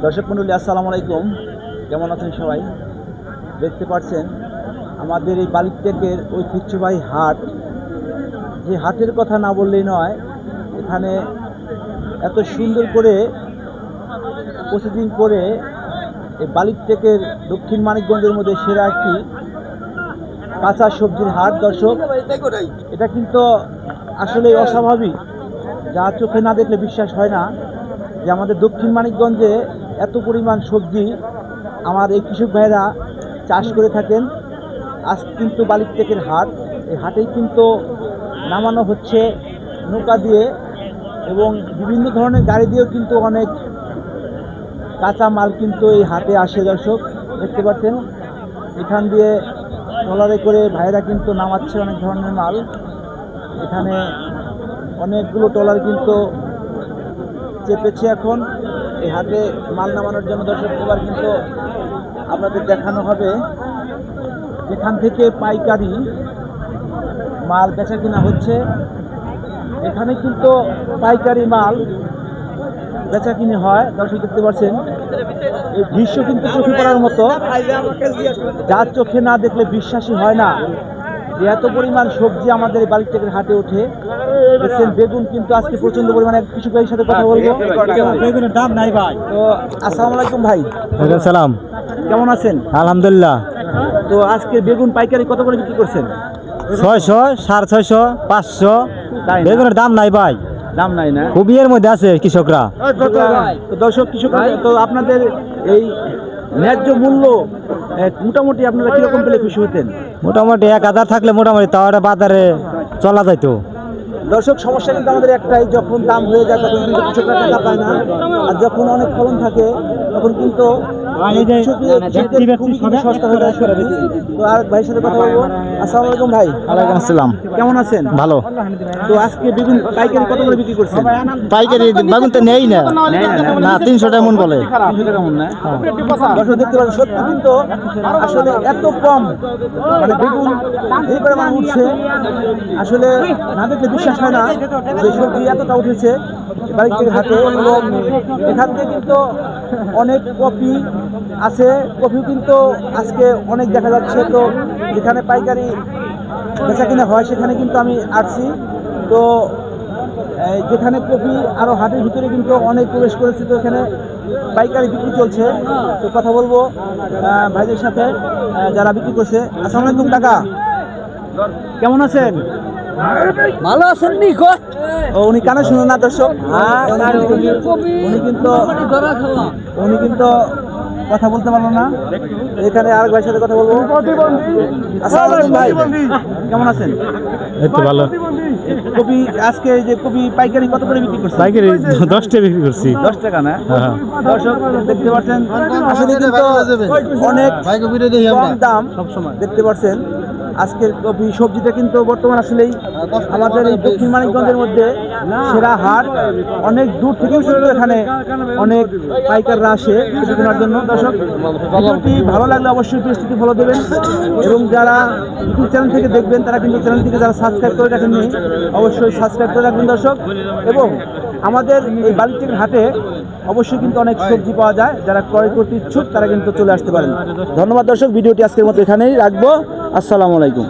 দর্শক মণ্ডলী আসসালামু আলাইকুম, কেমন আছেন সবাই? দেখতে পাচ্ছেন আমাদের এই বালিকটেকের ঐতিহ্যবাহী হাট। যে হাটের কথা না বললেই নয়, এখানে এত সুন্দর করে প্রতিদিন করে এই বালিকটেকের দক্ষিণ মানিকগঞ্জের মধ্যে সেরা একটি কাঁচা সবজির হাট। দর্শক, এটা কিন্তু আসলে অস্বাভাবিক, যা চোখে না দেখলে বিশ্বাস হয় না যে আমাদের দক্ষিণ মানিকগঞ্জে এত পরিমাণ সবজি আমার এই কৃষক ভাইরা চাষ করে থাকেন। আজ কিন্তু বালিকটেকের হাট, এই হাটেই কিন্তু নামানো হচ্ছে নৌকা দিয়ে এবং বিভিন্ন ধরনের গাড়ি দিয়েও কিন্তু অনেক কাঁচা মাল কিন্তু এই হাটে আসে। দর্শক দেখতে পাচ্ছেন এখান দিয়ে ট্রলারে করে ভাইরা কিন্তু নামাচ্ছে অনেক ধরনের মাল। এখানে অনেকগুলো ট্রলার কিন্তু চেপেছে এখন এই হাটে মাল নামানোর জন্য। দর্শক, এবার কিন্তু আপনাদের দেখানো হবে যেখান থেকে পাইকারি মাল বেচা কিনা হচ্ছে। এখানে কিন্তু পাইকারি মাল বেচা কিনে হয়। দর্শক দেখতে পাচ্ছেন এই দৃশ্য কিন্তু চোখে পড়ার মতো, যার চোখে না দেখলে বিশ্বাসই হয় না যে এত পরিমাণ সবজি আমাদের এই বালিকটেকের হাটে ওঠে। দেখছেন বেগুন কিন্তু আজকে প্রচন্ড পরিমাণে। কৃষক ভাইয়ের সাথে কথা বলবো। বেগুনের দাম নাই ভাই। তো আসসালামু আলাইকুম ভাই। ওয়ালাইকুম সালাম। কেমন আছেন? আলহামদুলিল্লাহ। তো আজকে বেগুন পাইকারি কত করে বিক্রি করছেন? 600, 650, 500। বেগুনের দাম নাই ভাই, দাম নাই না? খুবই এর মধ্যে আছে কৃষকরা। তো দর্শক, কৃষক তো আপনাদের এই ন্যায্য মূল্য মোটামুটি আপনারা কিরকম পেলে খুশি হতেন? মোটামুটি 1000 থাকলে মোটামুটি তাও একটা বাজারে চলা যাইতো। দর্শক, সমস্যা কিন্তু আমাদের একটাই, যখন দাম হয়ে যায় তখন কিন্তু কৃষকরা টাকা পায় না, আর যখন অনেক ফলন থাকে তখন কিন্তু সস্তা হয়ে যায় সবজি। তো আর ভাইয়ের সাথে কথা বলবো। আসসালামু আলাইকুম ভাই। ওয়ালাইকুম আসসালাম। কেমন আছেন? ভালো। তো আজকে বেগুন পাইকারি কত করে বিক্রি করছেন? পাইকারি বেগুন তো নেই না, না 300 টাকা মন বলে। 300 টাকা মন না? দর্শক দেখতে পাচ্ছেন সত্যি কিন্তু আসলে এত কম মানে বেগুন এই পরিমাণ উঠছে, আসলে না দেখলে বিশ্বাস হয় না যে সবজি এতটা উঠেছে বালিকটেকের হাটে। এবং এখান থেকে কিন্তু অনেক কপি আছে, কপিও কিন্তু আজকে অনেক দেখা যাচ্ছে। তো যেখানে পাইকারি বেচা কিনা হয় সেখানে কিন্তু আমি আসছি। তো যেখানে কপি আরও হাটের ভিতরে কিন্তু অনেক প্রবেশ করেছে, তো এখানে পাইকারি বিক্রি চলছে। তো কথা বলবো ভাইদের সাথে যারা বিক্রি করছে। আসসালামু আলাইকুম কাকা, কেমন আছেন? ভালো আছেন নি? উনি কানে শুনুন না দর্শক, উনি কিন্তু কথা বলতে পারলো না। এখানে আরেক ভাইয়ের সাথে কথা বলবো। আসসালামু আলাইকুম ভাই, কেমন আছেন? এই তো ভালো। কপি আজকে যে কপি পাইকারি কত করে বিক্রি করছেন? পাইকারি 10 টাকা বিক্রি করছি। 10 টাকা না? দর্শক দেখতে পাচ্ছেন আসলে কিন্তু অনেক কম দাম সবসময়। দেখতে পাচ্ছেন আজকের কপি সবজিটা কিন্তু বর্তমান আসলেই আমাদের এই দক্ষিণ মানিকগঞ্জের মধ্যে সেরা হাট। অনেক দূর থেকেও শুধু এখানে অনেক পাইকাররা আসে কিছু কেনার জন্য। দর্শক, ভিডিওটি ভালো লাগলে অবশ্যই পেজটি ফলো দেবেন এবং যারা ইউটিউব চ্যানেল থেকে দেখবেন তারা কিন্তু চ্যানেলটিকে যারা সাবস্ক্রাইব করে রাখেননি অবশ্যই সাবস্ক্রাইব করে রাখবেন দর্শক। এবং আমাদের এই বালিকটেকের হাটে অবশ্যই কিন্তু অনেক সবজি পাওয়া যায়, যারা ক্রয় করতে ইচ্ছুক তারা কিন্তু চলে আসতে পারেন। ধন্যবাদ দর্শক, ভিডিওটি আজকের মতো এখানেই রাখবো। আসসালামু আলাইকুম।